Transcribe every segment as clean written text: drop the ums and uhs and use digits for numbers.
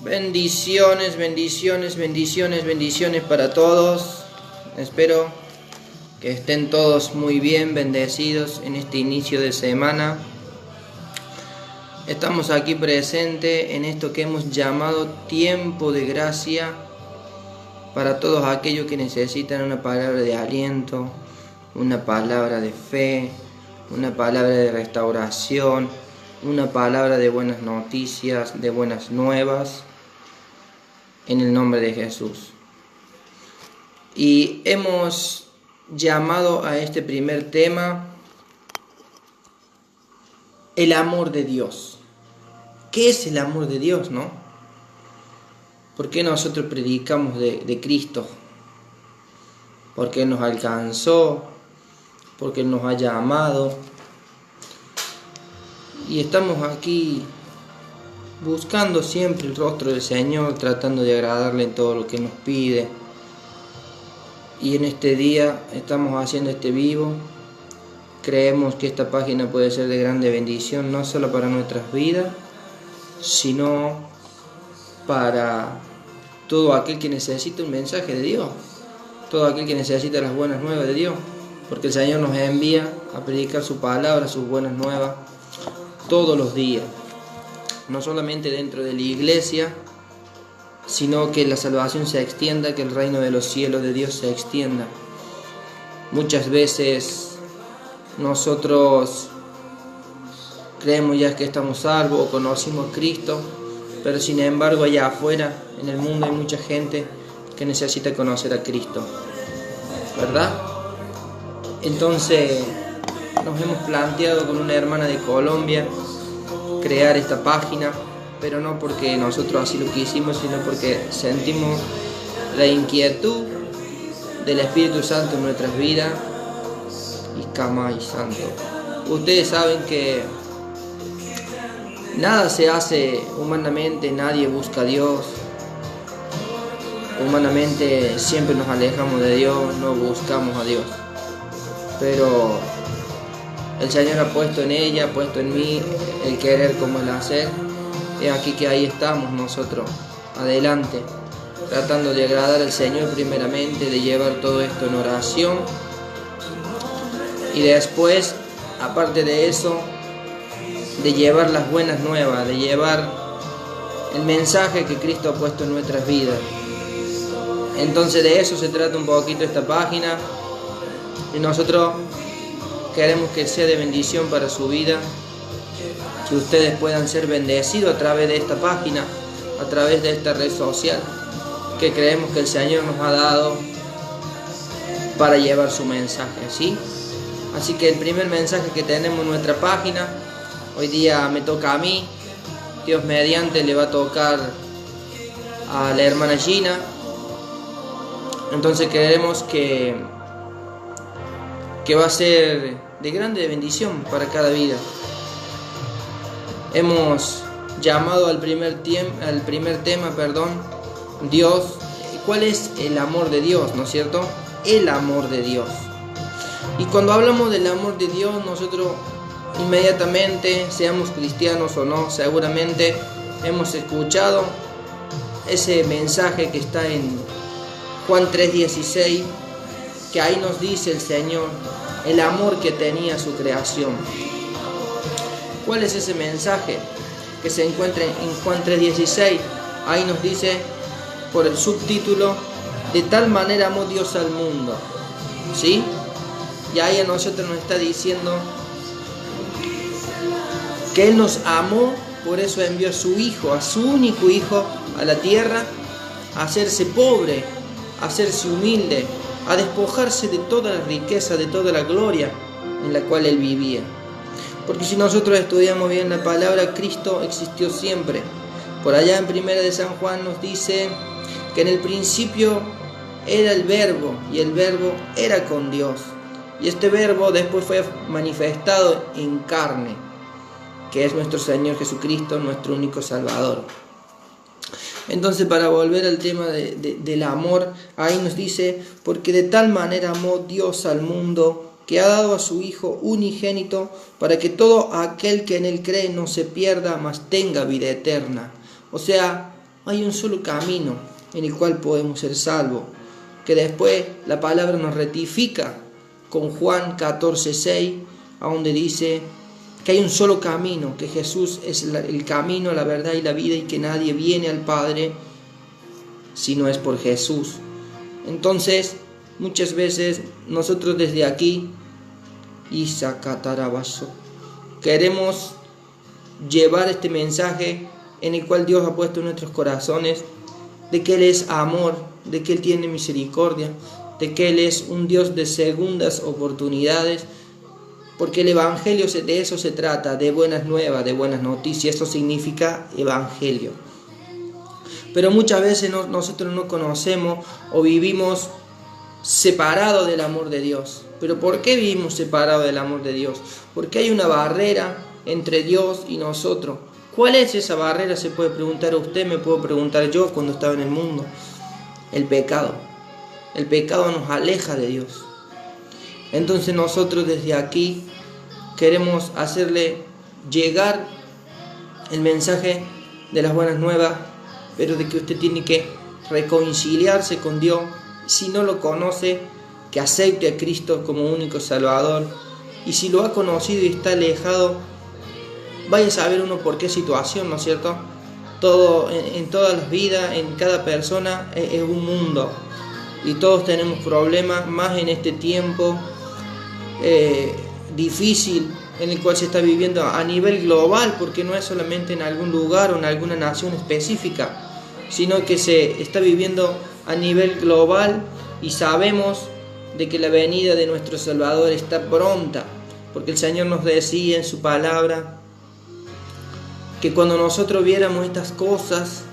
Bendiciones, bendiciones, bendiciones, bendiciones para todos. Espero que estén todos muy bien, bendecidos en este inicio de semana. Estamos aquí presentes en esto que hemos llamado tiempo de gracia para todos aquellos que necesitan una palabra de aliento, una palabra de fe, una palabra de restauración, una palabra de buenas noticias, de buenas nuevas, en el nombre de Jesús. Y hemos llamado a este primer tema el amor de Dios. ¿Qué es el amor de Dios, no? ¿Por qué nosotros predicamos de Cristo? Porque Él nos alcanzó, porque Él nos haya amado. Y estamos aquí buscando siempre el rostro del Señor, tratando de agradarle en todo lo que nos pide. Y en este día estamos haciendo este vivo. Creemos que esta página puede ser de grande bendición, no solo para nuestras vidas, sino para todo aquel que necesita un mensaje de Dios, todo aquel que necesita las buenas nuevas de Dios, porque el Señor nos envía a predicar su palabra, sus buenas nuevas, todos los días, no solamente dentro de la iglesia, sino que la salvación se extienda, que el reino de los cielos de Dios se extienda. Muchas veces nosotros creemos ya que estamos salvos o conocimos a Cristo, pero sin embargo allá afuera en el mundo hay mucha gente que necesita conocer a Cristo, ¿verdad? Entonces nos hemos planteado con una hermana de Colombia crear esta página, pero no porque nosotros así lo quisimos, sino porque sentimos la inquietud del Espíritu Santo en nuestras vidas. Y Camay Santo, ustedes saben que nada se hace humanamente, nadie busca a Dios. Humanamente siempre nos alejamos de Dios, no buscamos a Dios. Pero el Señor ha puesto en ella, ha puesto en mí el querer como el hacer. Y aquí que ahí estamos nosotros, adelante, tratando de agradar al Señor primeramente, de llevar todo esto en oración. Y después, aparte de eso, de llevar las buenas nuevas, de llevar el mensaje que Cristo ha puesto en nuestras vidas. Entonces de eso se trata un poquito esta página. Y nosotros queremos que sea de bendición para su vida, que ustedes puedan ser bendecidos a través de esta página, a través de esta red social, que creemos que el Señor nos ha dado para llevar su mensaje, ¿sí? Así que el primer mensaje que tenemos en nuestra página, hoy día me toca a mí, Dios mediante le va a tocar a la hermana Gina. Entonces creemos que va a ser de grande bendición para cada vida. Hemos llamado al primer tema, Dios. ¿Cuál es el amor de Dios, no es cierto? El amor de Dios. Y cuando hablamos del amor de Dios, nosotros inmediatamente, seamos cristianos o no, seguramente hemos escuchado ese mensaje que está en Juan 3:16, que ahí nos dice el Señor el amor que tenía su creación. ¿Cuál es ese mensaje que se encuentra en Juan 3:16? Ahí nos dice por el subtítulo: de tal manera amó Dios al mundo, ¿sí? Y ahí a nosotros nos está diciendo que Él nos amó, por eso envió a su Hijo, a su único Hijo, a la tierra, a hacerse pobre, a hacerse humilde, a despojarse de toda la riqueza, de toda la gloria en la cual Él vivía. Porque si nosotros estudiamos bien la palabra, Cristo existió siempre. Por allá en 1 de San Juan nos dice que en el principio era el Verbo, y el Verbo era con Dios. Y este Verbo después fue manifestado en carne, que es nuestro Señor Jesucristo, nuestro único Salvador. Entonces, para volver al tema del amor, ahí nos dice: porque de tal manera amó Dios al mundo, que ha dado a su Hijo unigénito, para que todo aquel que en Él cree no se pierda, mas tenga vida eterna. O sea, Hay un solo camino en el cual podemos ser salvos, que después la palabra nos rectifica con Juan 14:6, a donde dice que hay un solo camino, que Jesús es el camino, la verdad y la vida, y que nadie viene al Padre si no es por Jesús. Entonces, muchas veces nosotros desde aquí, queremos llevar este mensaje en el cual Dios ha puesto en nuestros corazones, de que Él es amor, de que Él tiene misericordia, de que Él es un Dios de segundas oportunidades, porque el Evangelio de eso se trata, de buenas nuevas, de buenas noticias. Eso significa Evangelio. Pero muchas veces nosotros no conocemos o vivimos separados del amor de Dios. ¿Pero por qué vivimos separados del amor de Dios? Porque hay una barrera entre Dios y nosotros. ¿Cuál es esa barrera? Se puede preguntar usted, me puedo preguntar yo cuando estaba en el mundo. El pecado. El pecado nos aleja de Dios. Entonces nosotros desde aquí queremos hacerle llegar el mensaje de las buenas nuevas, pero de que usted tiene que reconciliarse con Dios. Si no lo conoce, que acepte a Cristo como único Salvador. Y si lo ha conocido y está alejado, vaya a saber uno por qué situación, ¿no es cierto? Todo, en todas las vidas, en cada persona es un mundo. Y todos tenemos problemas, más en este tiempo difícil en el cual se está viviendo a nivel global, porque no es solamente en algún lugar o en alguna nación específica, sino que se está viviendo a nivel global, y sabemos de que la venida de nuestro Salvador está pronta, porque el Señor nos decía en su palabra que cuando nosotros viéramos estas cosas,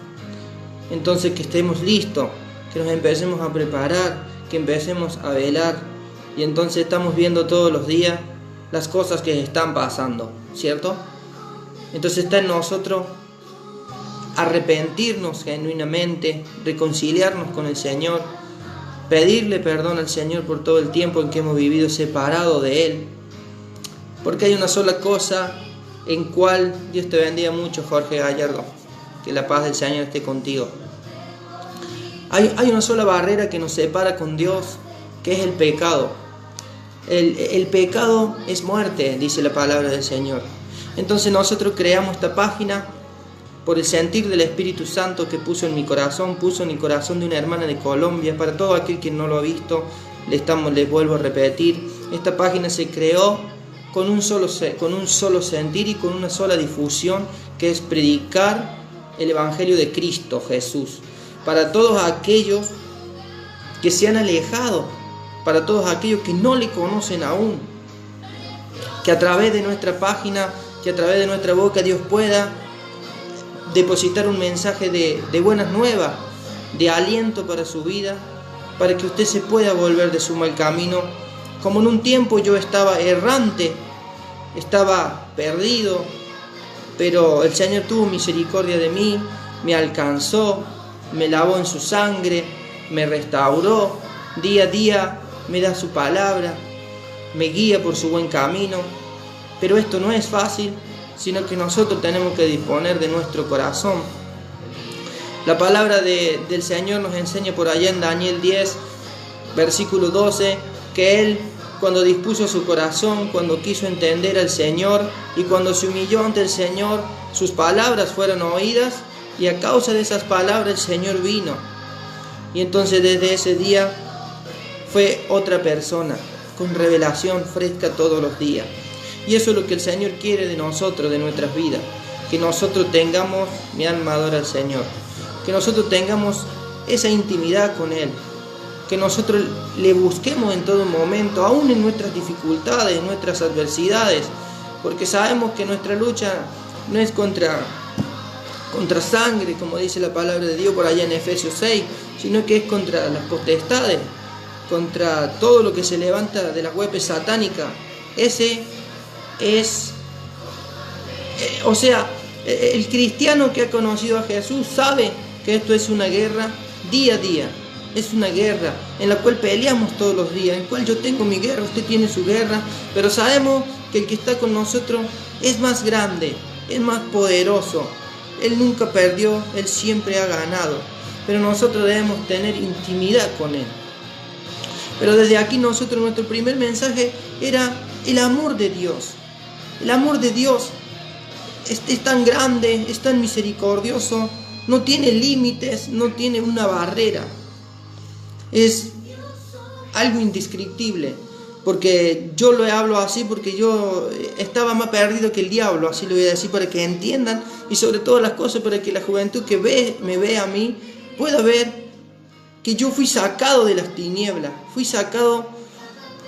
entonces que estemos listos, que nos empecemos a preparar, que empecemos a velar. Y entonces estamos viendo todos los días las cosas que están pasando, ¿cierto? Entonces está en nosotros arrepentirnos genuinamente, reconciliarnos con el Señor, pedirle perdón al Señor por todo el tiempo en que hemos vivido separados de Él. Porque hay una sola cosa en cual Dios te bendiga mucho, Jorge Gallardo, que la paz del Señor esté contigo. Hay una sola barrera que nos separa con Dios, que es el pecado. El pecado es muerte, dice la palabra del Señor. Entonces nosotros creamos esta página por el sentir del Espíritu Santo que puso en el corazón de una hermana de Colombia. Para todo aquel que no lo ha visto, les vuelvo a repetir, esta página se creó con un solo sentir y con una sola difusión, que es predicar el Evangelio de Cristo Jesús, para todos aquellos que se han alejado, para todos aquellos que no le conocen aún, que a través de nuestra página, que a través de nuestra boca Dios pueda depositar un mensaje de buenas nuevas, de aliento para su vida, para que usted se pueda volver de su mal camino. Como en un tiempo yo estaba errante, estaba perdido, pero el Señor tuvo misericordia de mí, me alcanzó, me lavó en su sangre, me restauró, día a día me da su palabra, me guía por su buen camino. Pero esto no es fácil, sino que nosotros tenemos que disponer de nuestro corazón. La palabra del Señor nos enseña por allá en Daniel 10, versículo 12, que Él, cuando dispuso su corazón, cuando quiso entender al Señor y cuando se humilló ante el Señor, sus palabras fueron oídas, y a causa de esas palabras el Señor vino. Y entonces desde ese día fue otra persona, con revelación fresca todos los días. Y eso es lo que el Señor quiere de nosotros, de nuestras vidas. Que nosotros tengamos, mi alma adora al Señor, que nosotros tengamos esa intimidad con Él, que nosotros le busquemos en todo momento, aún en nuestras dificultades, en nuestras adversidades, porque sabemos que nuestra lucha no es contra sangre, como dice la palabra de Dios por allá en Efesios 6, sino que es contra las potestades, contra todo lo que se levanta de las huestes satánicas. Ese es, el cristiano que ha conocido a Jesús sabe que esto es una guerra día a día. Es una guerra en la cual peleamos todos los días, en la cual yo tengo mi guerra, usted tiene su guerra, pero sabemos que el que está con nosotros es más grande, es más poderoso, Él nunca perdió, Él siempre ha ganado. Pero nosotros debemos tener intimidad con Él. Pero desde aquí nuestro primer mensaje era el amor de Dios. El amor de Dios es tan grande, es tan misericordioso, no tiene límites, no tiene una barrera. Es algo indescriptible, porque yo lo hablo así porque yo estaba más perdido que el diablo, así lo voy a decir para que entiendan, y sobre todas las cosas para que la juventud que me ve a mí pueda ver que yo fui sacado de las tinieblas, fui sacado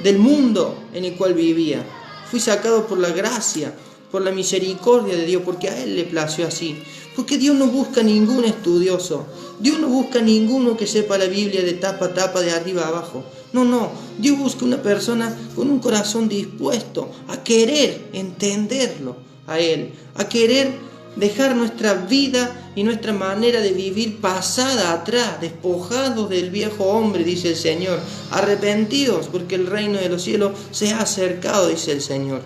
del mundo en el cual vivía, fui sacado por la gracia, por la misericordia de Dios, porque a Él le plació así. Porque Dios no busca ningún estudioso, Dios no busca ninguno que sepa la Biblia de tapa a tapa, de arriba a abajo. No, Dios busca una persona con un corazón dispuesto a querer entenderlo a Él, a querer dejar nuestra vida y nuestra manera de vivir pasada atrás, despojados del viejo hombre, dice el Señor, arrepentidos porque el reino de los cielos se ha acercado, dice el Señor.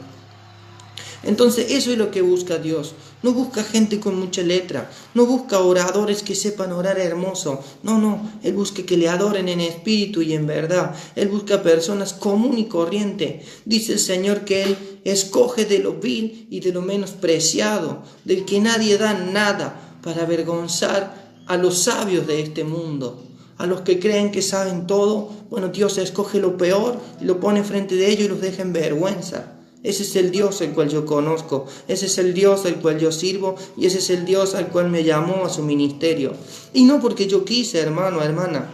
Entonces eso es lo que busca Dios. No busca gente con mucha letra, no busca oradores que sepan orar hermoso. No, Él busca que le adoren en espíritu y en verdad. Él busca personas común y corriente. Dice el Señor que Él escoge de lo vil y de lo menospreciado, del que nadie da nada, para avergonzar a los sabios de este mundo. A los que creen que saben todo, bueno, Dios escoge lo peor y lo pone frente de ellos y los deja en vergüenza. Ese es el Dios al cual yo conozco, ese es el Dios al cual yo sirvo y ese es el Dios al cual me llamó a su ministerio. Y no porque yo quise, hermano, hermana,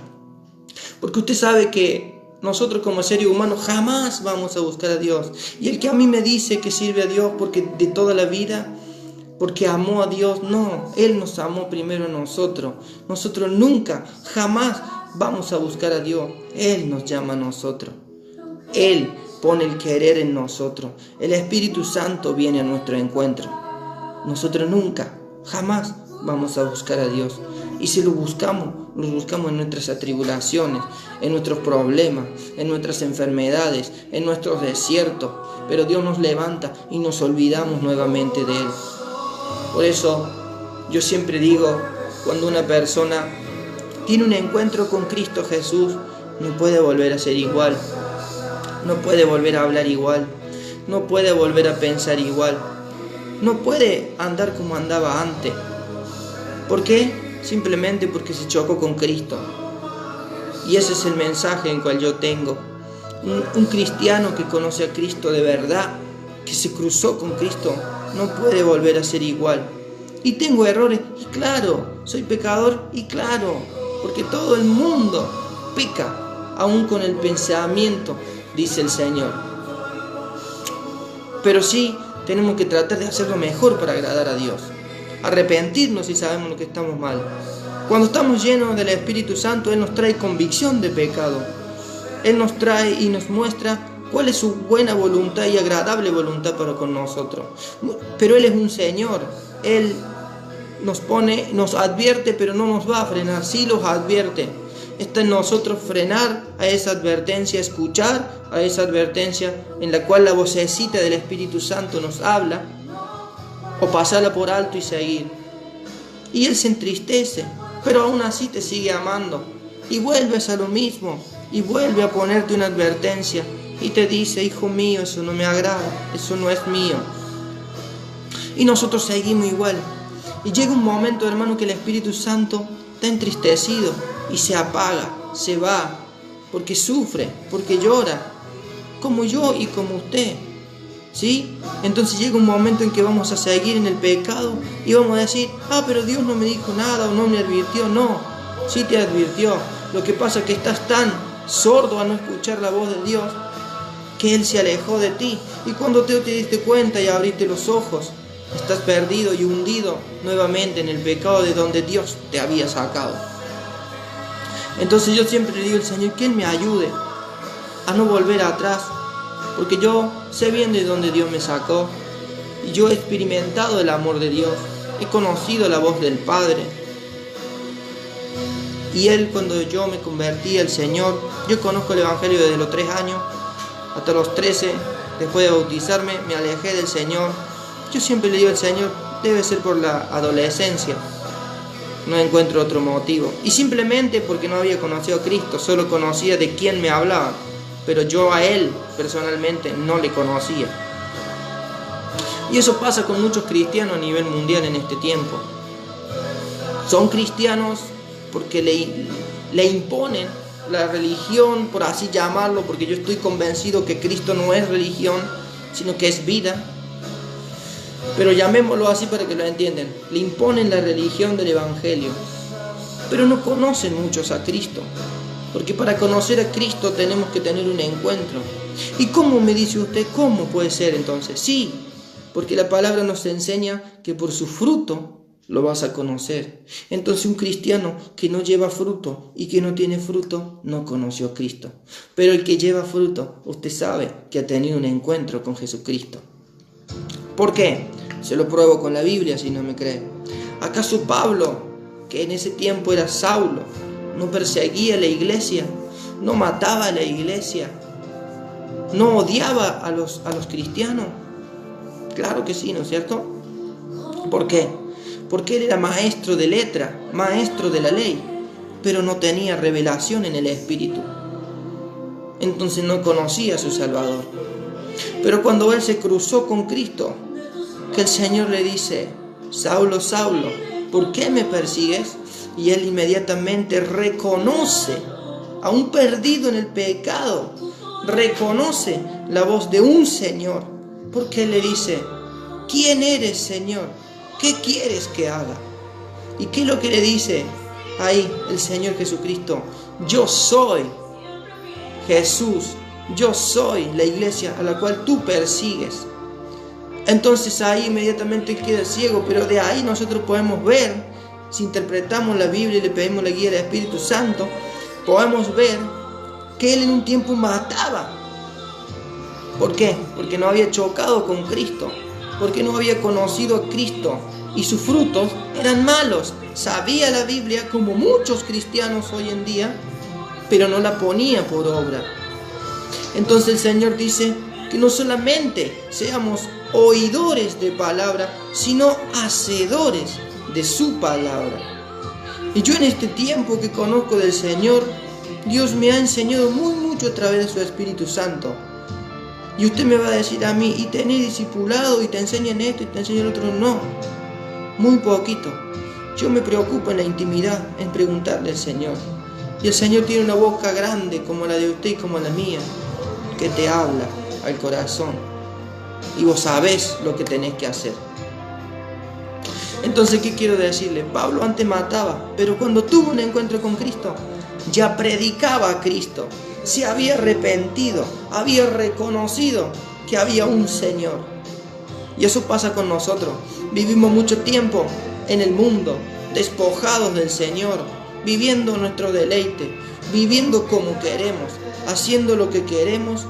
porque usted sabe que nosotros como seres humanos jamás vamos a buscar a Dios. Y el que a mí me dice que sirve a Dios porque de toda la vida, porque amó a Dios, no, Él nos amó primero a nosotros. Nosotros nunca, jamás vamos a buscar a Dios. Él nos llama a nosotros. Él pone el querer en nosotros. El Espíritu Santo viene a nuestro encuentro. Nosotros nunca, jamás vamos a buscar a Dios. Y si lo buscamos en nuestras atribulaciones, en nuestros problemas, en nuestras enfermedades, en nuestros desiertos. Pero Dios nos levanta y nos olvidamos nuevamente de Él. Por eso yo siempre digo, cuando una persona tiene un encuentro con Cristo Jesús, no puede volver a ser igual. No puede volver a hablar igual, no puede volver a pensar igual, no puede andar como andaba antes. ¿Por qué? Simplemente porque se chocó con Cristo. Y ese es el mensaje en el cual yo tengo. Un cristiano que conoce a Cristo de verdad, que se cruzó con Cristo, no puede volver a ser igual. Y tengo errores, y claro, soy pecador, y claro, porque todo el mundo peca, aún con el pensamiento, dice el Señor. Pero sí, tenemos que tratar de hacerlo mejor para agradar a Dios. Arrepentirnos si sabemos lo que estamos mal. Cuando estamos llenos del Espíritu Santo, Él nos trae convicción de pecado. Él nos trae y nos muestra cuál es su buena voluntad y agradable voluntad para con nosotros. Pero Él es un Señor. Él nos advierte, pero no nos va a frenar. Sí los advierte. Está en nosotros frenar a esa advertencia, escuchar a esa advertencia en la cual la vocecita del Espíritu Santo nos habla, o pasarla por alto y seguir. Y Él se entristece, pero aún así te sigue amando. Y vuelves a lo mismo, y vuelve a ponerte una advertencia, y te dice, hijo mío, eso no me agrada, eso no es mío. Y nosotros seguimos igual. Y llega un momento, hermano, que el Espíritu Santo está entristecido y se apaga, se va, porque sufre, porque llora, como yo y como usted, ¿sí? Entonces llega un momento en que vamos a seguir en el pecado y vamos a decir, pero Dios no me dijo nada o no me advirtió. No, sí te advirtió. Lo que pasa es que estás tan sordo a no escuchar la voz de Dios que Él se alejó de ti. Y cuando te diste cuenta y abriste los ojos, estás perdido y hundido nuevamente en el pecado de donde Dios te había sacado. Entonces yo siempre le digo al Señor que Él me ayude a no volver atrás, porque yo sé bien de dónde Dios me sacó y yo he experimentado el amor de Dios, he conocido la voz del Padre. Y Él, cuando yo me convertí al Señor, yo conozco el Evangelio desde los 3 años hasta los 13, después de bautizarme, me alejé del Señor. Yo siempre le digo al Señor, debe ser por la adolescencia. No encuentro otro motivo. Y simplemente porque no había conocido a Cristo, solo conocía de quién me hablaban, pero yo a Él personalmente no le conocía. Y eso pasa con muchos cristianos a nivel mundial en este tiempo. Son cristianos porque le imponen la religión, por así llamarlo, porque yo estoy convencido que Cristo no es religión, sino que es vida. Pero llamémoslo así para que lo entiendan. Le imponen la religión del Evangelio, pero no conocen muchos a Cristo, porque para conocer a Cristo tenemos que tener un encuentro. ¿Y cómo, me dice usted? ¿Cómo puede ser entonces? Sí, porque la palabra nos enseña que por su fruto lo vas a conocer. Entonces un cristiano que no lleva fruto y que no tiene fruto no conoció a Cristo. Pero el que lleva fruto, usted sabe que ha tenido un encuentro con Jesucristo. ¿Por qué? Se lo pruebo con la Biblia si no me cree. ¿Acaso Pablo, que en ese tiempo era Saulo, no perseguía a la iglesia, no mataba a la iglesia, no odiaba a los cristianos? Claro que sí, ¿no es cierto? ¿Por qué? Porque él era maestro de letra, maestro de la ley, pero no tenía revelación en el Espíritu. Entonces no conocía a su Salvador. Pero cuando él se cruzó con Cristo, que el Señor le dice: Saulo, Saulo, ¿por qué me persigues? Y él inmediatamente reconoce a un perdido en el pecado, reconoce la voz de un Señor, porque él le dice: ¿quién eres, Señor? ¿Qué quieres que haga? ¿Y qué es lo que le dice ahí el Señor Jesucristo? Yo soy Jesús, yo soy la iglesia a la cual tú persigues. Entonces ahí inmediatamente queda ciego, pero de ahí nosotros podemos ver, si interpretamos la Biblia y le pedimos la guía del Espíritu Santo, podemos ver que él en un tiempo mataba. ¿Por qué? Porque no había chocado con Cristo, porque no había conocido a Cristo y sus frutos eran malos. Sabía la Biblia como muchos cristianos hoy en día, pero no la ponía por obra. Entonces el Señor dice que no solamente seamos oidores de palabra, sino hacedores de su palabra. Y yo en este tiempo que conozco del Señor, Dios me ha enseñado mucho a través de su Espíritu Santo. Y usted me va a decir a mí: ¿y tenés discipulado? ¿Y te enseñan esto? ¿Y te enseñan otro? No, muy poquito. Yo me preocupo en la intimidad, en preguntarle al Señor. Y el Señor tiene una boca grande como la de usted y como la mía, que te habla al corazón. Y vos sabés lo que tenés que hacer. Entonces, ¿qué quiero decirle? Pablo antes mataba, pero cuando tuvo un encuentro con Cristo, ya predicaba a Cristo. Se había arrepentido, había reconocido que había un Señor. Y eso pasa con nosotros. Vivimos mucho tiempo en el mundo, despojados del Señor, viviendo nuestro deleite, viviendo como queremos, haciendo lo que queremos,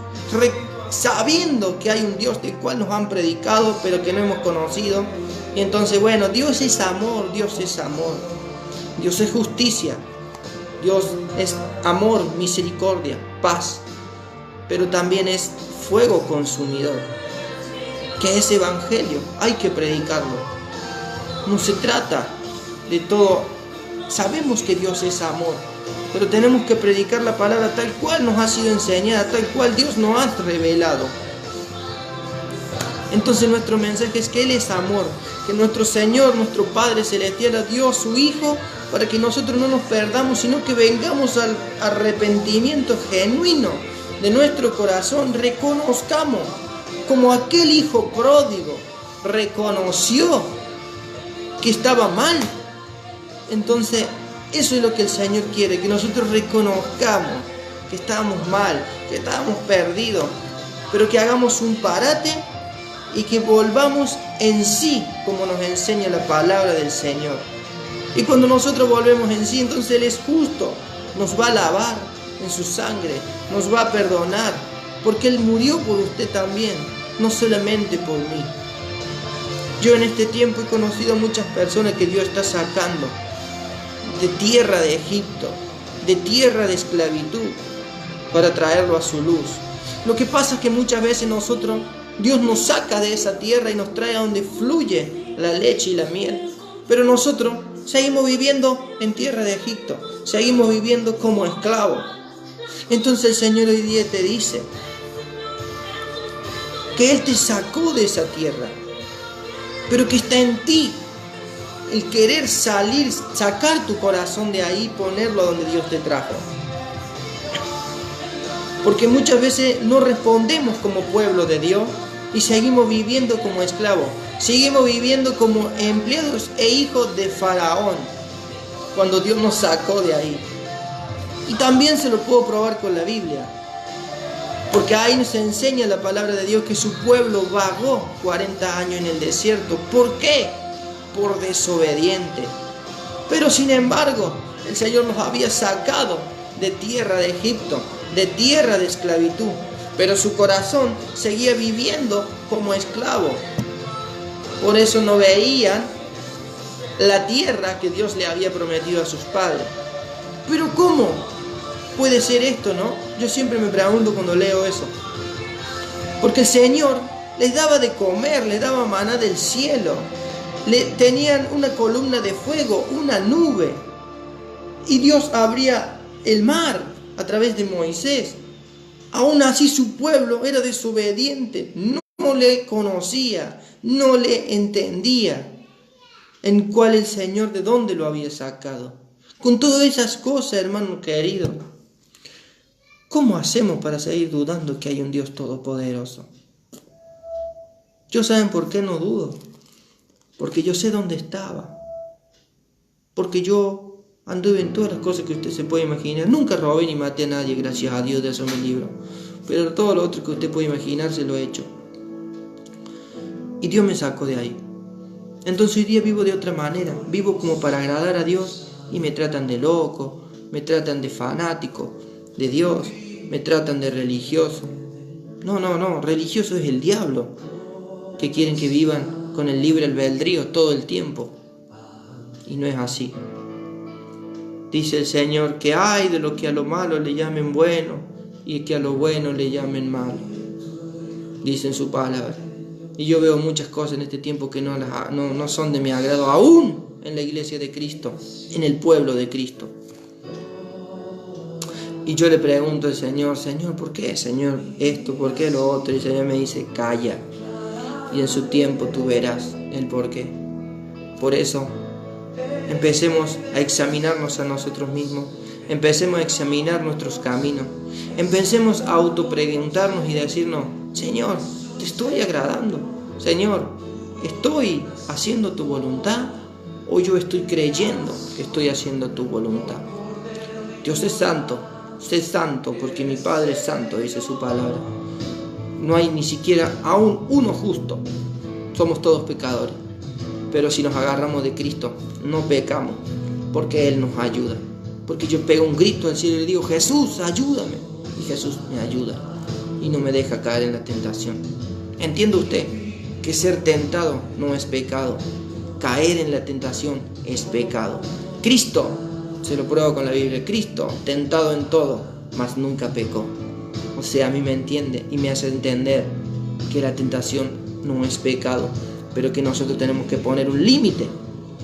sabiendo que hay un Dios del cual nos han predicado, pero que no hemos conocido. Y entonces, bueno, Dios es amor, Dios es amor, Dios es justicia, Dios es amor, misericordia, paz, pero también es fuego consumidor, que es evangelio, hay que predicarlo. No se trata de todo. Sabemos que Dios es amor, pero tenemos que predicar la palabra tal cual nos ha sido enseñada, tal cual Dios nos ha revelado. Entonces nuestro mensaje es que Él es amor, que nuestro Señor, nuestro Padre Celestial dio a su Hijo para que nosotros no nos perdamos, sino que vengamos al arrepentimiento genuino de nuestro corazón, reconozcamos como aquel hijo pródigo reconoció que estaba mal. Entonces eso es lo que el Señor quiere, que nosotros reconozcamos que estábamos mal, que estábamos perdidos, pero que hagamos un parate y que volvamos en sí, como nos enseña la palabra del Señor. Y cuando nosotros volvemos en sí, entonces Él es justo, nos va a lavar en su sangre, nos va a perdonar, porque Él murió por usted también, no solamente por mí. Yo en este tiempo he conocido a muchas personas que Dios está sacando de tierra de Egipto, de tierra de esclavitud, para traerlo a su luz. Lo que pasa es que muchas veces Dios nos saca de esa tierra y nos trae a donde fluye la leche y la miel. Pero nosotros seguimos viviendo en tierra de Egipto, seguimos viviendo como esclavos. Entonces el Señor hoy día te dice que Él te sacó de esa tierra, pero que está en ti el querer salir, sacar tu corazón de ahí, ponerlo donde Dios te trajo. Porque muchas veces no respondemos como pueblo de Dios y seguimos viviendo como esclavos. Seguimos viviendo como empleados e hijos de Faraón, cuando Dios nos sacó de ahí. Y también se lo puedo probar con la Biblia, porque ahí nos enseña la palabra de Dios que su pueblo vagó 40 años en el desierto. ¿Por qué? Por desobediente. Pero sin embargo, el Señor nos había sacado de tierra de Egipto, de tierra de esclavitud, pero su corazón seguía viviendo como esclavo. Por eso no veían la tierra que Dios le había prometido a sus padres. Pero ¿cómo puede ser esto, no? Yo siempre me pregunto cuando leo eso. Porque el Señor les daba de comer, les daba maná del cielo. Tenían una columna de fuego, una nube. Y Dios abría el mar a través de Moisés. Aún así su pueblo era desobediente, no le conocía, no le entendía en cuál el Señor, de dónde lo había sacado. Con todas esas cosas, hermano querido, ¿cómo hacemos para seguir dudando que hay un Dios todopoderoso? Yo, ¿saben por qué no dudo? Porque yo sé dónde estaba. Porque yo anduve en todas las cosas que usted se puede imaginar. Nunca robé ni maté a nadie, gracias a Dios, de eso me libro. Pero todo lo otro que usted puede imaginar se lo he hecho. Y Dios me sacó de ahí. Entonces hoy día vivo de otra manera. Vivo como para agradar a Dios y me tratan de loco, me tratan de fanático de Dios, me tratan de religioso. No, religioso es el diablo, que quieren que vivan con el libre albedrío todo el tiempo. Y no es así. Dice el Señor que hay de lo que a lo malo le llamen bueno y que a lo bueno le llamen malo. Dice en su palabra. Y yo veo muchas cosas en este tiempo que no son de mi agrado, aún en la iglesia de Cristo, en el pueblo de Cristo. Y yo le pregunto al Señor, Señor, ¿por qué, Señor, esto? ¿Por qué lo otro? Y el Señor me dice, calla, y en su tiempo tú verás el por qué. Por eso, empecemos a examinarnos a nosotros mismos, empecemos a examinar nuestros caminos, empecemos a autopreguntarnos y decirnos, Señor, ¿te estoy agradando? Señor, ¿estoy haciendo tu voluntad? ¿O yo estoy creyendo que estoy haciendo tu voluntad? Dios es santo, sé santo porque mi Padre es santo, dice su palabra. No hay ni siquiera aún uno justo, somos todos pecadores. Pero si nos agarramos de Cristo, no pecamos, porque Él nos ayuda. Porque yo pego un grito al cielo y le digo, Jesús, ayúdame. Y Jesús me ayuda y no me deja caer en la tentación. ¿Entiende usted que ser tentado no es pecado? Caer en la tentación es pecado. Cristo, se lo pruebo con la Biblia, Cristo, tentado en todo, mas nunca pecó. O sea, a mí me entiende y me hace entender que la tentación no es pecado, pero que nosotros tenemos que poner un límite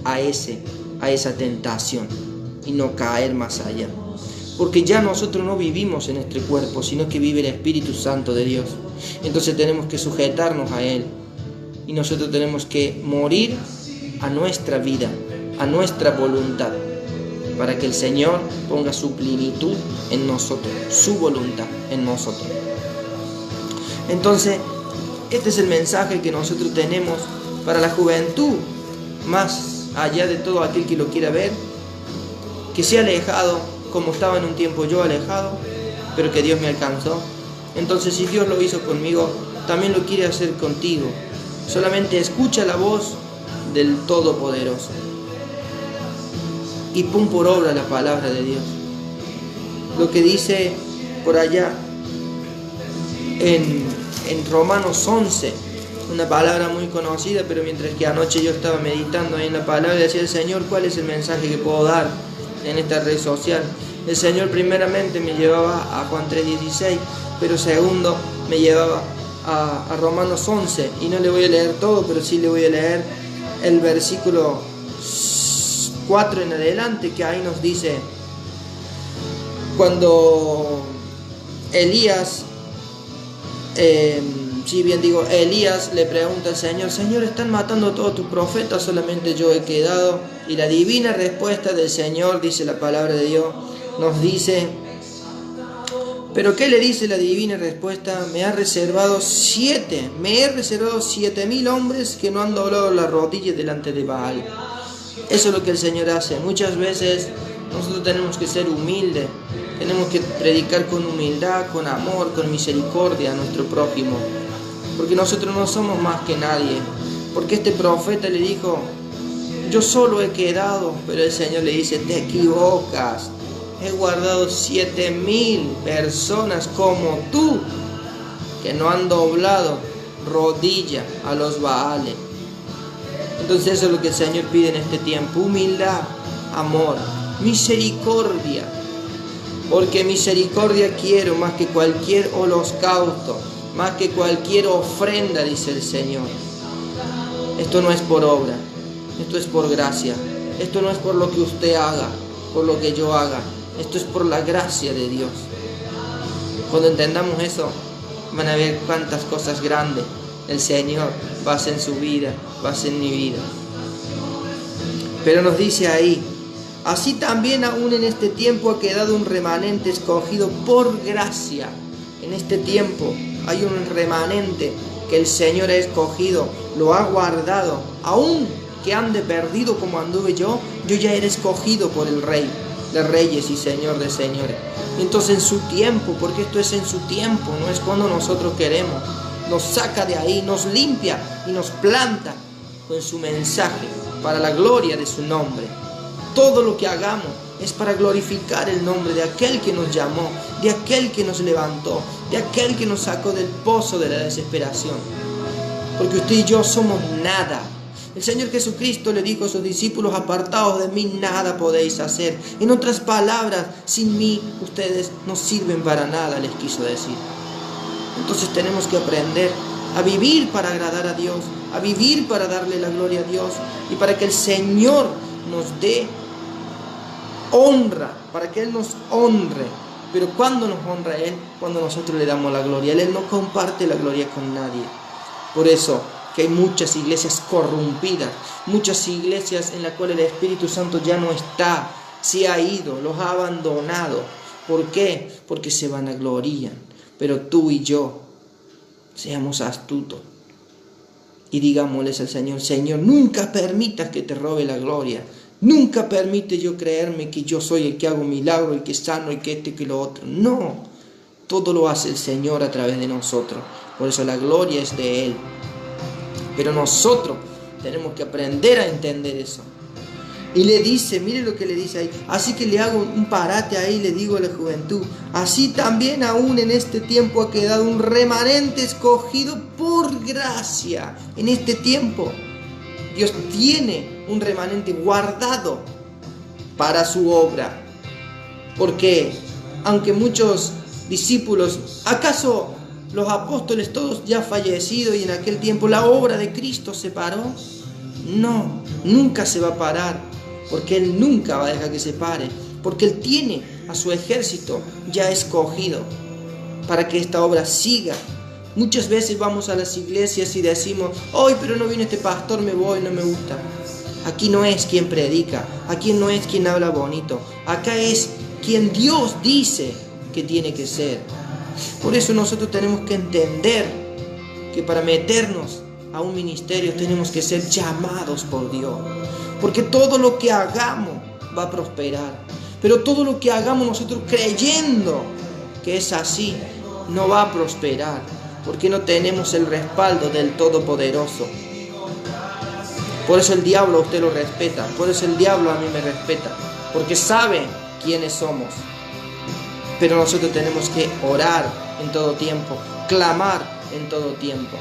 a esa tentación y no caer más allá. Porque ya nosotros no vivimos en este cuerpo, sino que vive el Espíritu Santo de Dios. Entonces tenemos que sujetarnos a Él. Y nosotros tenemos que morir a nuestra vida, a nuestra voluntad, para que el Señor ponga su plenitud en nosotros, su voluntad en nosotros. Entonces, este es el mensaje que nosotros tenemos para la juventud, más allá de todo aquel que lo quiera ver, que se ha alejado, como estaba en un tiempo yo alejado, pero que Dios me alcanzó. Entonces, si Dios lo hizo conmigo, también lo quiere hacer contigo. Solamente escucha la voz del Todopoderoso y pon por obra la palabra de Dios. Lo que dice por allá en Romanos 11, una palabra muy conocida, pero mientras que anoche yo estaba meditando ahí en la palabra, decía el Señor, ¿cuál es el mensaje que puedo dar en esta red social? El Señor primeramente me llevaba a Juan 3:16, pero segundo me llevaba a Romanos 11, y no le voy a leer todo, pero sí le voy a leer el versículo 4 en adelante, que ahí nos dice, cuando Elías, Elías le pregunta al Señor: Señor, están matando a todos tus profetas, solamente yo he quedado. Y la divina respuesta del Señor, dice la palabra de Dios, nos dice: ¿pero qué le dice la divina respuesta? Me he reservado 7.000 hombres que no han doblado la rodilla delante de Baal. Eso es lo que el Señor hace. Muchas veces nosotros tenemos que ser humildes, tenemos que predicar con humildad, con amor, con misericordia a nuestro prójimo, porque nosotros no somos más que nadie. Porque este profeta le dijo: yo solo he quedado, pero el Señor le dice: te equivocas. He guardado 7.000 personas como tú, que no han doblado rodilla a los Baales. Entonces eso es lo que el Señor pide en este tiempo: humildad, amor, misericordia. Porque misericordia quiero más que cualquier holocausto, más que cualquier ofrenda, dice el Señor. Esto no es por obra, esto es por gracia. Esto no es por lo que usted haga, por lo que yo haga. Esto es por la gracia de Dios. Cuando entendamos eso, van a ver cuántas cosas grandes el Señor va a hacer en su vida, va a hacer en mi vida. Pero nos dice ahí: así también aún en este tiempo ha quedado un remanente escogido por gracia. En este tiempo hay un remanente que el Señor ha escogido, lo ha guardado. Aún que ande perdido como anduve yo ya era escogido por el Rey de Reyes y Señor de Señores. Entonces en su tiempo, porque esto es en su tiempo, no es cuando nosotros queremos, nos saca de ahí, nos limpia y nos planta con su mensaje para la gloria de su nombre. Todo lo que hagamos es para glorificar el nombre de aquel que nos llamó, de aquel que nos levantó, de aquel que nos sacó del pozo de la desesperación. Porque usted y yo somos nada. El Señor Jesucristo le dijo a sus discípulos: apartados de mí nada podéis hacer. En otras palabras, sin mí ustedes no sirven para nada, les quiso decir. Entonces tenemos que aprender a vivir para agradar a Dios, a vivir para darle la gloria a Dios y para que el Señor nos dé honra, para que Él nos honre. Pero ¿cuándo nos honra Él? Cuando nosotros le damos la gloria. Él no comparte la gloria con nadie. Por eso que hay muchas iglesias corrompidas, muchas iglesias en las cuales el Espíritu Santo ya no está, se ha ido, los ha abandonado. ¿Por qué? Porque se vanaglorían. Pero tú y yo seamos astutos y digámosles al Señor: Señor, nunca permitas que te robe la gloria. Nunca permite yo creerme que yo soy el que hago milagro, el que sano, el que esto y que lo otro. No, todo lo hace el Señor a través de nosotros. Por eso la gloria es de Él. Pero nosotros tenemos que aprender a entender eso. Y le dice, mire lo que le dice ahí. Así que le hago un parate ahí, le digo a la juventud: así también aún en este tiempo ha quedado un remanente escogido por gracia. En este tiempo Dios tiene un remanente guardado para su obra. Porque aunque muchos discípulos, ¿acaso los apóstoles todos ya fallecidos y en aquel tiempo la obra de Cristo se paró? No, nunca se va a parar, porque Él nunca va a dejar que se pare, porque Él tiene a su ejército ya escogido para que esta obra siga. Muchas veces vamos a las iglesias y decimos: hoy pero no viene este pastor, me voy, no me gusta. Aquí no es quien predica, aquí no es quien habla bonito, acá es quien Dios dice que tiene que ser. Por eso nosotros tenemos que entender que para meternos a un ministerio tenemos que ser llamados por Dios. Porque todo lo que hagamos va a prosperar. Pero todo lo que hagamos nosotros creyendo que es así, no va a prosperar. Porque no tenemos el respaldo del Todopoderoso. Por eso el diablo a usted lo respeta. Por eso el diablo a mí me respeta. Porque sabe quiénes somos. Pero nosotros tenemos que orar en todo tiempo, clamar en todo tiempo.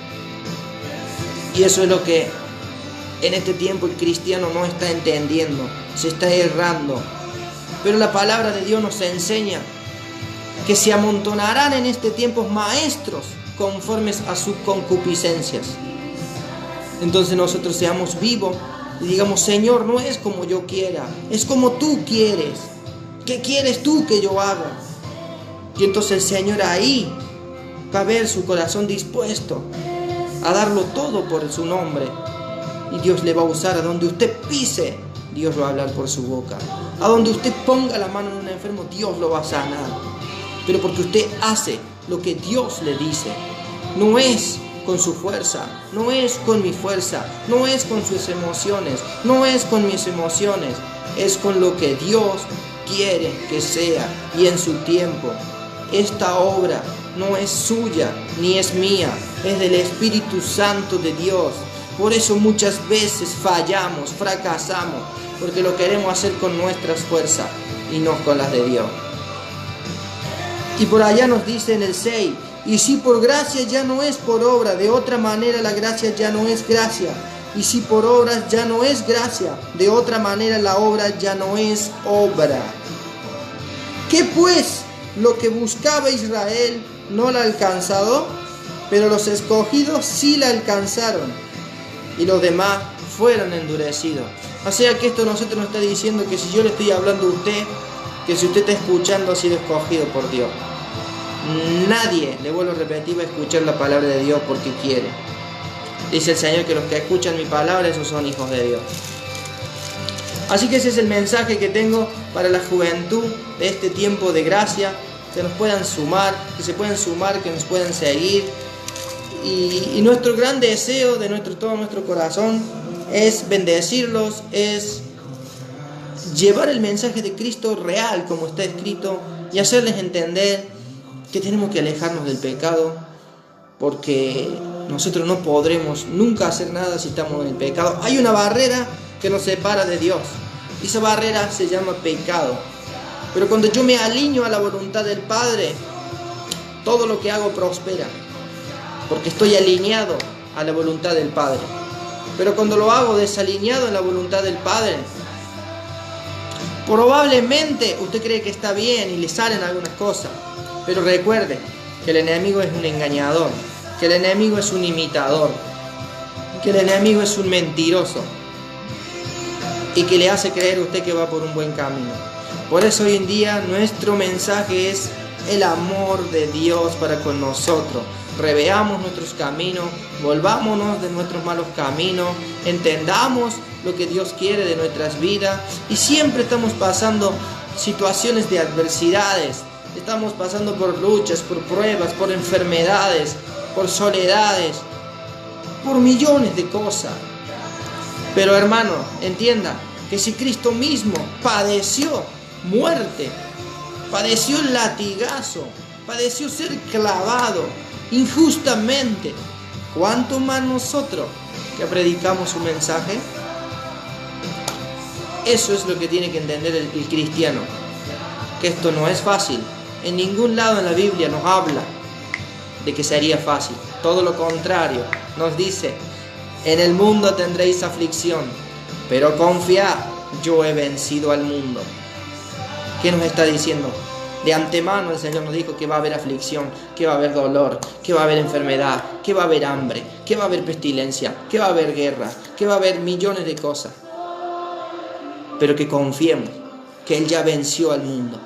Y eso es lo que en este tiempo el cristiano no está entendiendo, se está errando. Pero la palabra de Dios nos enseña que se amontonarán en este tiempo maestros conformes a sus concupiscencias. Entonces nosotros seamos vivos y digamos: Señor, no es como yo quiera, es como tú quieres. ¿Qué quieres tú que yo haga? Y entonces el Señor ahí va a ver su corazón dispuesto a darlo todo por su nombre. Y Dios le va a usar. A donde usted pise, Dios va a hablar por su boca. A donde usted ponga la mano en un enfermo, Dios lo va a sanar. Pero porque usted hace lo que Dios le dice. No es con su fuerza, no es con mi fuerza, no es con sus emociones, no es con mis emociones. Es con lo que Dios quiere que sea y en su tiempo. Esta obra no es suya ni es mía, es del Espíritu Santo de Dios. Por eso muchas veces fallamos, fracasamos, porque lo queremos hacer con nuestras fuerzas y no con las de Dios. Y por allá nos dice en el 6: y si por gracia ya no es por obra, de otra manera la gracia ya no es gracia. Y si por obras ya no es gracia, de otra manera la obra ya no es obra. ¿Qué pues? Lo que buscaba Israel no la ha alcanzado, pero los escogidos sí la alcanzaron, y los demás fueron endurecidos. O sea que esto nosotros nos está diciendo que si yo le estoy hablando a usted, que si usted está escuchando, ha sido escogido por Dios. Nadie, le vuelvo a repetir, va a escuchar la palabra de Dios porque quiere. Dice el Señor que los que escuchan mi palabra, esos son hijos de Dios. Así que ese es el mensaje que tengo para la juventud de este tiempo de gracia, que nos puedan sumar, que se puedan sumar, que nos puedan seguir. Y nuestro gran deseo de todo nuestro corazón es bendecirlos, es llevar el mensaje de Cristo real como está escrito y hacerles entender que tenemos que alejarnos del pecado, porque nosotros no podremos nunca hacer nada si estamos en el pecado. Hay una barrera que nos separa de Dios. Esa barrera se llama pecado. Pero cuando yo me alineo a la voluntad del Padre, todo lo que hago prospera, porque estoy alineado a la voluntad del Padre. Pero cuando lo hago desalineado en la voluntad del Padre, probablemente usted cree que está bien y le salen algunas cosas. Pero recuerde que el enemigo es un engañador, que el enemigo es un imitador, que el enemigo es un mentiroso y que le hace creer a usted que va por un buen camino. Por eso hoy en día nuestro mensaje es el amor de Dios para con nosotros. Reveamos nuestros caminos, volvámonos de nuestros malos caminos, entendamos lo que Dios quiere de nuestras vidas. Y siempre estamos pasando situaciones de adversidades, estamos pasando por luchas, por pruebas, por enfermedades, por soledades, por millones de cosas. Pero hermano, entienda que si Cristo mismo padeció muerte, padeció el latigazo, padeció ser clavado injustamente, ¿cuánto más nosotros que predicamos su mensaje? Eso es lo que tiene que entender el cristiano, que esto no es fácil. En ningún lado en la Biblia nos habla de que sería fácil. Todo lo contrario, nos dice: en el mundo tendréis aflicción, pero confiad, yo he vencido al mundo. ¿Qué nos está diciendo? De antemano el Señor nos dijo que va a haber aflicción, que va a haber dolor, que va a haber enfermedad, que va a haber hambre, que va a haber pestilencia, que va a haber guerra, que va a haber millones de cosas. Pero que confiemos que Él ya venció al mundo.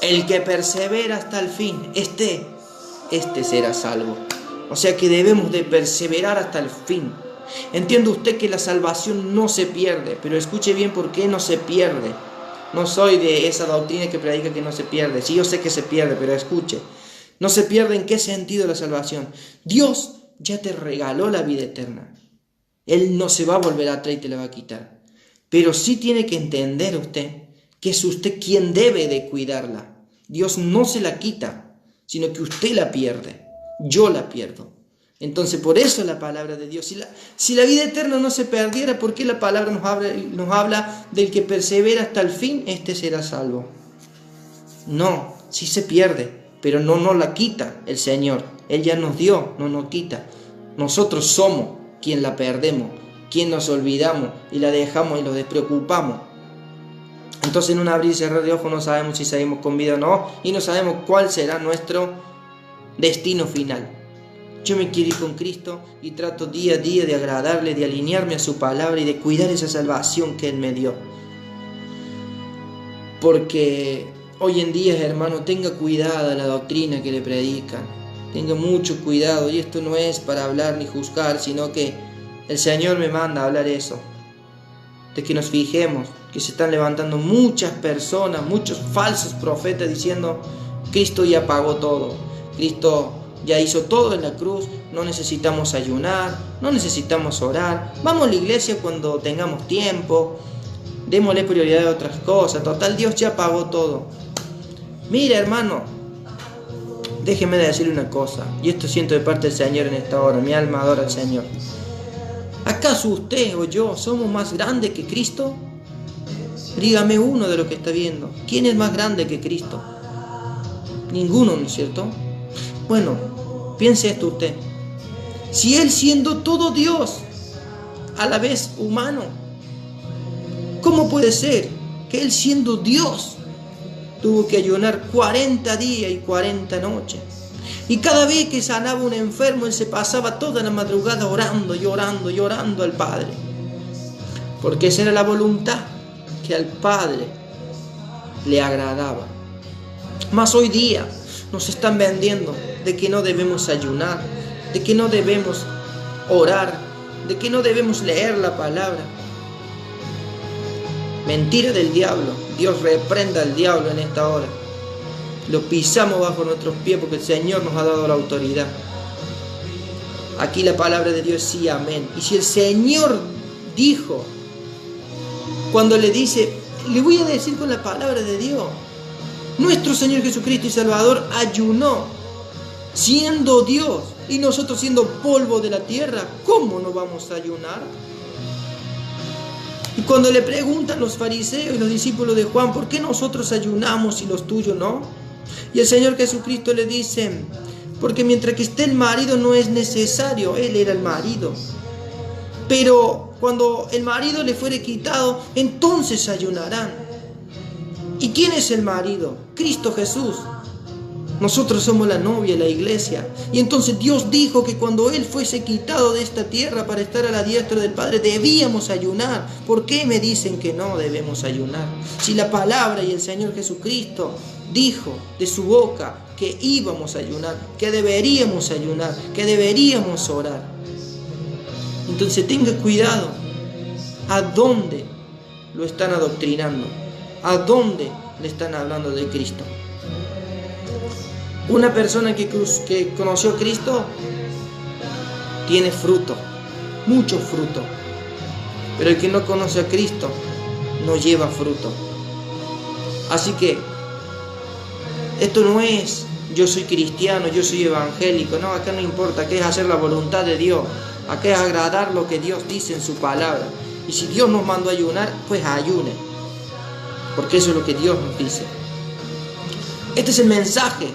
El que persevera hasta el fin, este será salvo. O sea que debemos de perseverar hasta el fin. Entiende usted que la salvación no se pierde, pero escuche bien por qué no se pierde. No soy de esa doctrina que predica que no se pierde. Sí, yo sé que se pierde, pero escuche. No se pierde en qué sentido la salvación. Dios ya te regaló la vida eterna. Él no se va a volver atrás y te la va a quitar. Pero sí tiene que entender usted que es usted quien debe de cuidarla. Dios no se la quita, sino que usted la pierde. Yo la pierdo. Entonces por eso la palabra de Dios. Si la vida eterna no se perdiera, ¿por qué la palabra nos habla del que persevera hasta el fin? Este será salvo. No, sí se pierde, pero no nos la quita el Señor. Él ya nos dio, no nos quita. Nosotros somos quien la perdemos, quien nos olvidamos y la dejamos y lo despreocupamos. Entonces en un abrir y cerrar de ojos no sabemos si seguimos con vida o no, y no sabemos cuál será nuestro destino final. Yo me quiero ir con Cristo y trato día a día de agradarle, de alinearme a su palabra y de cuidar esa salvación que Él me dio. Porque hoy en día, hermano, tenga cuidado la doctrina que le predican. Tenga mucho cuidado, y esto no es para hablar ni juzgar, sino que el Señor me manda a hablar eso. De que nos fijemos que se están levantando muchas personas, muchos falsos profetas diciendo: Cristo ya pagó todo, Cristo ya hizo todo en la cruz, no necesitamos ayunar, no necesitamos orar, vamos a la iglesia cuando tengamos tiempo, démosle prioridad a otras cosas, total Dios ya pagó todo. Mira, hermano, déjeme decirle una cosa, y esto siento de parte del Señor en esta hora, mi alma adora al Señor. ¿Acaso usted o yo somos más grandes que Cristo? Dígame uno de los que está viendo. ¿Quién es más grande que Cristo? Ninguno, ¿no es cierto? Bueno, piense esto usted. Si Él, siendo todo Dios, a la vez humano, ¿cómo puede ser que Él, siendo Dios, tuvo que ayunar 40 días y 40 noches? Y cada vez que sanaba un enfermo, Él se pasaba toda la madrugada orando y orando y orando al Padre. Porque esa era la voluntad que al Padre le agradaba. Mas hoy día nos están vendiendo de que no debemos ayunar, de que no debemos orar, de que no debemos leer la palabra. Mentira del diablo. Dios reprenda al diablo en esta hora. Lo pisamos bajo nuestros pies porque el Señor nos ha dado la autoridad. Aquí la palabra de Dios es sí, amén. Y si el Señor dijo, cuando le dice, le voy a decir con la palabra de Dios, nuestro Señor Jesucristo y Salvador ayunó siendo Dios y nosotros siendo polvo de la tierra, ¿cómo no vamos a ayunar? Y cuando le preguntan los fariseos y los discípulos de Juan, ¿por qué nosotros ayunamos y los tuyos no? Y el Señor Jesucristo le dice, porque mientras que esté el marido no es necesario, Él era el marido. Pero cuando el marido le fuere quitado, entonces ayunarán. ¿Y quién es el marido? Cristo Jesús. Nosotros somos la novia, la iglesia. Y entonces Dios dijo que cuando Él fuese quitado de esta tierra para estar a la diestra del Padre, debíamos ayunar. ¿Por qué me dicen que no debemos ayunar? Si la palabra y el Señor Jesucristo dijo de su boca que íbamos a ayunar, que deberíamos ayunar, que deberíamos orar. Entonces tenga cuidado a dónde lo están adoctrinando, a dónde le están hablando de Cristo. Una persona que conoció a Cristo tiene fruto, mucho fruto. Pero el que no conoce a Cristo no lleva fruto. Así que esto no es yo soy cristiano, yo soy evangélico. No, acá no importa, acá es hacer la voluntad de Dios. Acá es agradar lo que Dios dice en su palabra. Y si Dios nos mandó a ayunar, pues ayune. Porque eso es lo que Dios nos dice. Este es el mensaje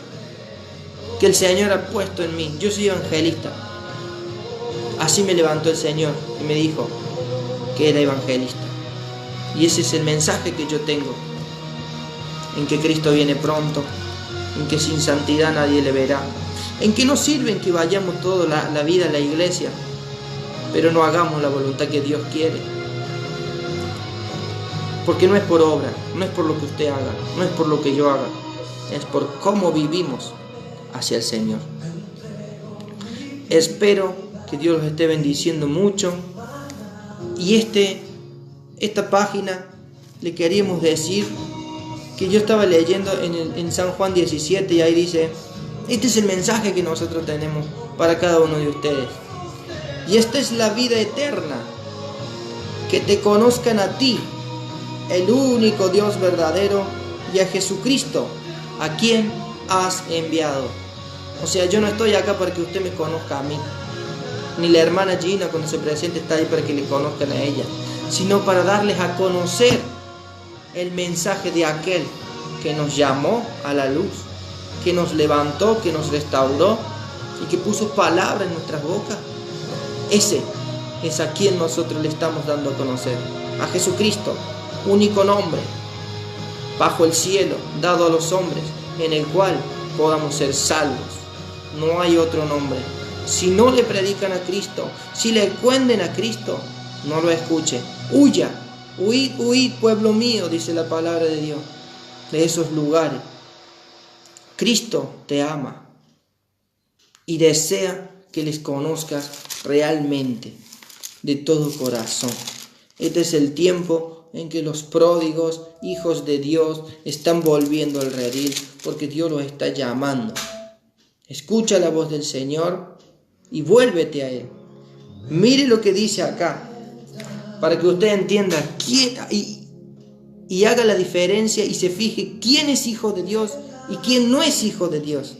que el Señor ha puesto en mí. Yo soy evangelista. Así me levantó el Señor y me dijo que era evangelista. Y ese es el mensaje que yo tengo. En que Cristo viene pronto. En que sin santidad nadie le verá. En que no sirve que vayamos toda la vida a la iglesia, pero no hagamos la voluntad que Dios quiere. Porque no es por obra, no es por lo que usted haga, no es por lo que yo haga, es por cómo vivimos hacia el Señor. Espero que Dios los esté bendiciendo mucho. Y esta página le queríamos decir que yo estaba leyendo en San Juan 17 y ahí dice, este es el mensaje que nosotros tenemos para cada uno de ustedes. Y esta es la vida eterna, que te conozcan a ti, el único Dios verdadero, y a Jesucristo, a quien has enviado. O sea, yo no estoy acá para que usted me conozca a mí, ni la hermana Gina cuando se presente está ahí para que le conozcan a ella, sino para darles a conocer el mensaje de aquel que nos llamó a la luz, que nos levantó, que nos restauró y que puso palabra en nuestras bocas. Ese es a quien nosotros le estamos dando a conocer, a Jesucristo, único nombre bajo el cielo dado a los hombres en el cual podamos ser salvos. No hay otro nombre Si no le predican a Cristo, si le cuenten a Cristo, no lo escuche. Huya, huid, huid, pueblo mío, dice la palabra de Dios, de esos lugares. Cristo te ama y desea que les conozcas realmente, de todo corazón. Este es el tiempo en que los pródigos, hijos de Dios, están volviendo al redil, porque Dios los está llamando. Escucha la voz del Señor y vuélvete a Él. Mire lo que dice acá, para que usted entienda quién y haga la diferencia y se fije quién es hijo de Dios y quién no es hijo de Dios.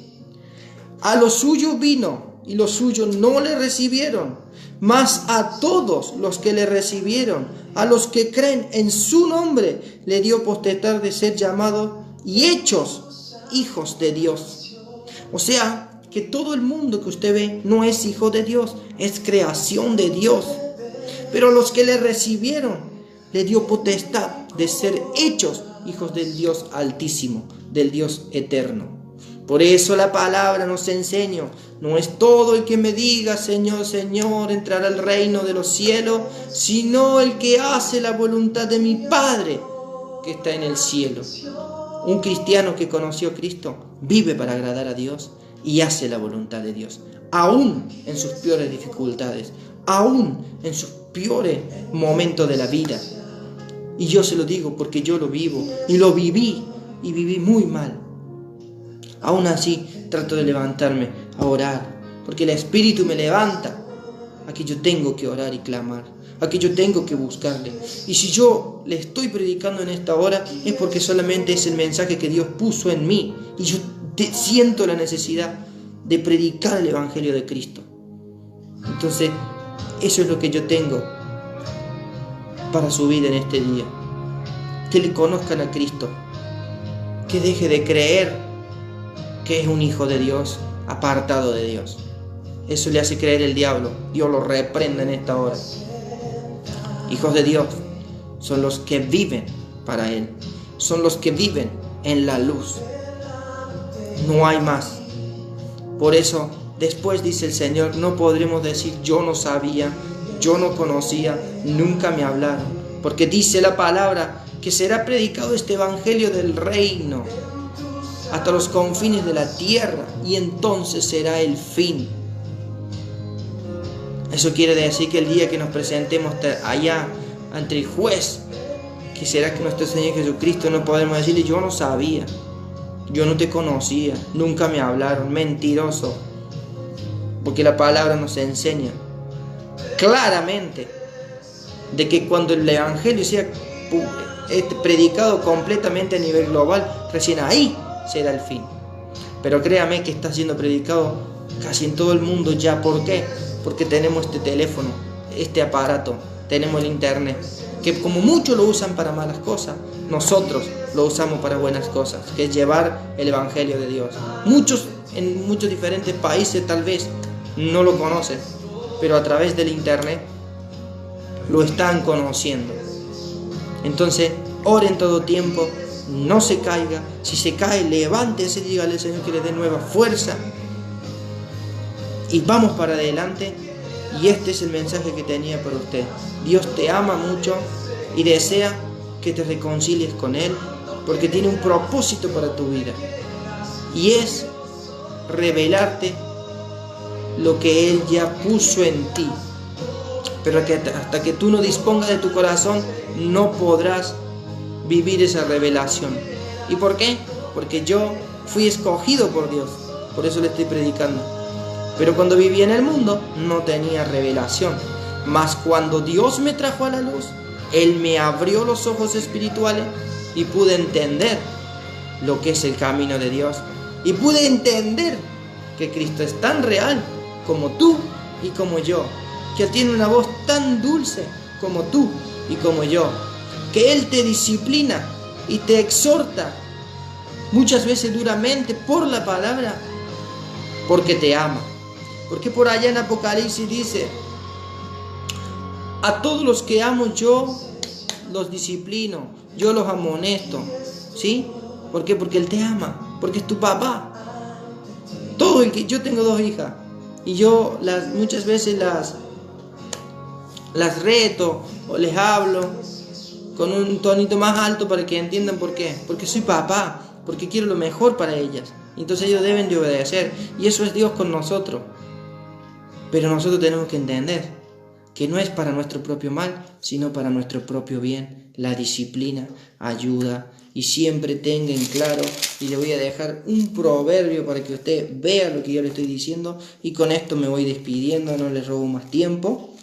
A los suyos vino y los suyos no le recibieron, mas a todos los que le recibieron, a los que creen en su nombre, le dio potestad de ser llamados y hechos hijos de Dios. O sea, que todo el mundo que usted ve no es hijo de Dios, es creación de Dios. Pero los que le recibieron, le dio potestad de ser hechos hijos del Dios Altísimo, del Dios Eterno. Por eso la palabra nos enseña, no es todo el que me diga Señor, Señor, entrará al reino de los cielos, sino el que hace la voluntad de mi Padre que está en el cielo. Un cristiano que conoció a Cristo vive para agradar a Dios y hace la voluntad de Dios, aún en sus peores dificultades, aún en sus peores momentos de la vida. Y yo se lo digo porque yo lo vivo y lo viví y viví muy mal. Aún así trato de levantarme a orar, porque el Espíritu me levanta. Aquí yo tengo que orar y clamar, aquí yo tengo que buscarle. Y si yo le estoy predicando en esta hora, es porque solamente es el mensaje que Dios puso en mí. Y yo siento la necesidad de predicar el Evangelio de Cristo. Entonces, eso es lo que yo tengo para su vida en este día. Que le conozcan a Cristo, que deje de creer que es un hijo de Dios, apartado de Dios. Eso le hace creer el diablo. Dios lo reprenda en esta hora. Hijos de Dios son los que viven para Él, son los que viven en la luz. No hay más. Por eso, después dice el Señor, no podremos decir yo no sabía, yo no conocía, nunca me hablaron. Porque dice la palabra que será predicado este evangelio del reino hasta los confines de la tierra, y entonces será el fin. Eso quiere decir que el día que nos presentemos allá ante el juez, que será que nuestro Señor Jesucristo, no podremos decirle yo no sabía, yo no te conocía, nunca me hablaron, mentiroso. Porque la palabra nos enseña claramente de que cuando el evangelio sea predicado completamente a nivel global, recién ahí será el fin. Pero créame que está siendo predicado casi en todo el mundo ya. ¿Por qué? Porque tenemos este teléfono, este aparato, tenemos el internet, que como muchos lo usan para malas cosas, nosotros lo usamos para buenas cosas, que es llevar el evangelio de Dios. Muchos en muchos diferentes países tal vez no lo conocen, pero a través del internet lo están conociendo. Entonces, ore en todo tiempo, no se caiga. Si se cae, levántese, dígale al Señor que le dé nueva fuerza y vamos para adelante. Y este es el mensaje que tenía para usted. Dios te ama mucho y desea que te reconcilies con Él, porque tiene un propósito para tu vida, y es revelarte lo que Él ya puso en ti. Pero que hasta que tú no dispongas de tu corazón, no podrás vivir esa revelación. ¿Y por qué? Porque yo fui escogido por Dios, por eso le estoy predicando. Pero cuando vivía en el mundo no tenía revelación. Mas cuando Dios me trajo a la luz, Él me abrió los ojos espirituales y pude entender lo que es el camino de Dios. Y pude entender que Cristo es tan real como tú y como yo, que Él tiene una voz tan dulce como tú y como yo, que Él te disciplina y te exhorta, muchas veces duramente por la palabra, porque te ama. Porque por allá en Apocalipsis dice, a todos los que amo yo los disciplino, yo los amonesto. ¿Sí? ¿Por qué? Porque Él te ama, porque es tu papá. Todo el que yo tengo 2 hijas y yo muchas veces las reto o les hablo con un tonito más alto para que entiendan por qué. Porque soy papá, porque quiero lo mejor para ellas. Entonces ellos deben de obedecer, y eso es Dios con nosotros. Pero nosotros tenemos que entender que no es para nuestro propio mal, sino para nuestro propio bien. La disciplina ayuda, y siempre tengan claro, y le voy a dejar un proverbio para que usted vea lo que yo le estoy diciendo, y con esto me voy despidiendo, no les robo más tiempo.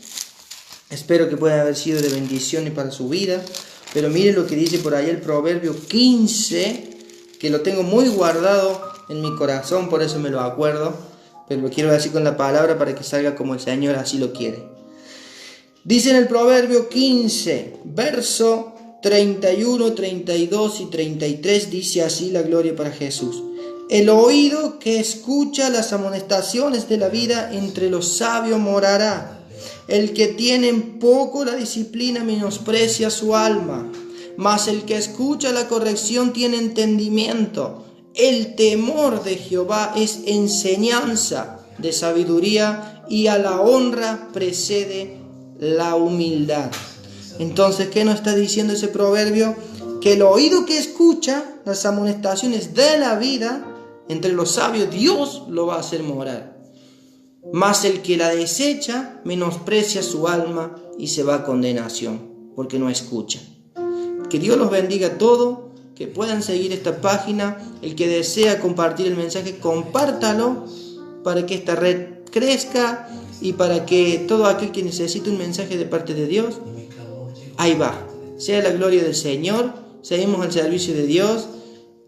Espero que pueda haber sido de bendición y para su vida. Pero miren lo que dice por ahí el Proverbio 15, que lo tengo muy guardado en mi corazón, por eso me lo acuerdo, pero lo quiero decir con la palabra para que salga como el Señor así lo quiere. Dice en el Proverbio 15, verso 31, 32 y 33, dice así la gloria para Jesús. El oído que escucha las amonestaciones de la vida entre los sabios morará. El que tiene en poco la disciplina menosprecia su alma, mas el que escucha la corrección tiene entendimiento. El temor de Jehová es enseñanza de sabiduría, y a la honra precede la humildad. Entonces, ¿qué nos está diciendo ese proverbio? Que el oído que escucha las amonestaciones de la vida entre los sabios, Dios lo va a hacer morar. Mas el que la desecha menosprecia su alma y se va a condenación, porque no escucha. Que Dios los bendiga a todos, que puedan seguir esta página. El que desea compartir el mensaje, compártalo para que esta red crezca y para que todo aquel que necesite un mensaje de parte de Dios, ahí va. Sea la gloria del Señor. Seguimos al servicio de Dios.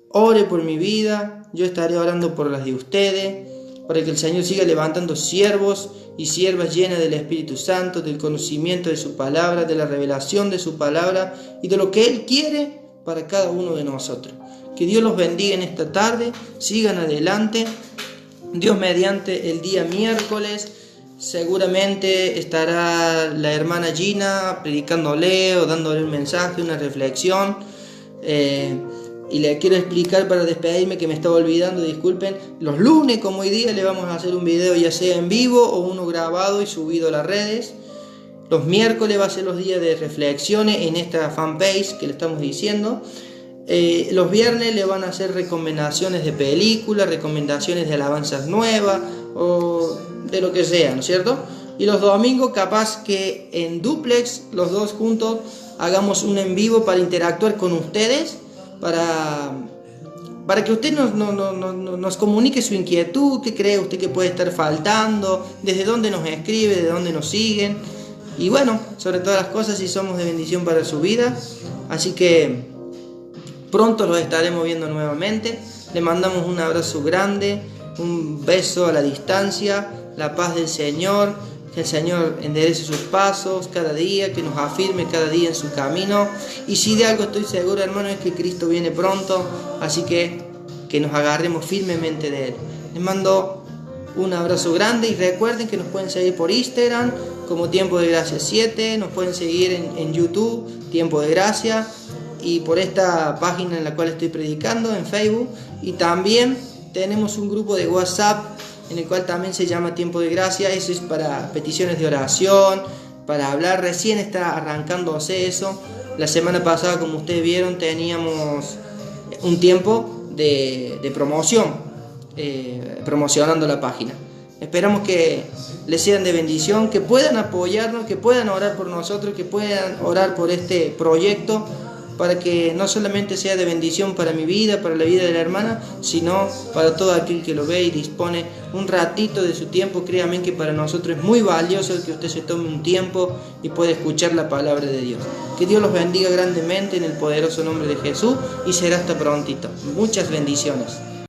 Ore por mi vida, yo estaré orando por las de ustedes, para que el Señor siga levantando siervos y siervas llenas del Espíritu Santo, del conocimiento de su palabra, de la revelación de su palabra y de lo que Él quiere para cada uno de nosotros. Que Dios los bendiga en esta tarde, sigan adelante. Dios mediante, el día miércoles seguramente estará la hermana Gina predicándole o dándole un mensaje, una reflexión. Y le quiero explicar para despedirme, que me estaba olvidando, disculpen. Los lunes, como hoy día, le vamos a hacer un video ya sea en vivo o uno grabado y subido a las redes. Los miércoles va a ser los días de reflexiones en esta fanpage que le estamos diciendo. Los viernes le van a hacer recomendaciones de películas, recomendaciones de alabanzas nuevas o de lo que sea, ¿no es cierto? Y los domingos capaz que en duplex, los dos juntos, hagamos un en vivo para interactuar con ustedes, para que usted nos comunique su inquietud, qué cree usted que puede estar faltando, desde dónde nos escribe, de dónde nos siguen, y bueno, sobre todas las cosas, si somos de bendición para su vida. Así que pronto los estaremos viendo nuevamente. Le mandamos un abrazo grande, un beso a la distancia, la paz del Señor. Que el Señor enderece sus pasos cada día, que nos afirme cada día en su camino. Y si de algo estoy seguro, hermano, es que Cristo viene pronto. Así que nos agarremos firmemente de Él. Les mando un abrazo grande y recuerden que nos pueden seguir por Instagram como Tiempo de Gracia 7. Nos pueden seguir en YouTube, Tiempo de Gracia. Y por esta página en la cual estoy predicando, en Facebook. Y también tenemos un grupo de WhatsApp en el cual también se llama Tiempo de Gracia. Eso es para peticiones de oración, para hablar. Recién está arrancándose eso. La semana pasada, como ustedes vieron, teníamos un tiempo de promoción, promocionando la página. Esperamos que les sean de bendición, que puedan apoyarnos, que puedan orar por nosotros, que puedan orar por este proyecto, para que no solamente sea de bendición para mi vida, para la vida de la hermana, sino para todo aquel que lo ve y dispone un ratito de su tiempo. Créanme que para nosotros es muy valioso el que usted se tome un tiempo y pueda escuchar la palabra de Dios. Que Dios los bendiga grandemente en el poderoso nombre de Jesús, y será hasta prontito. Muchas bendiciones.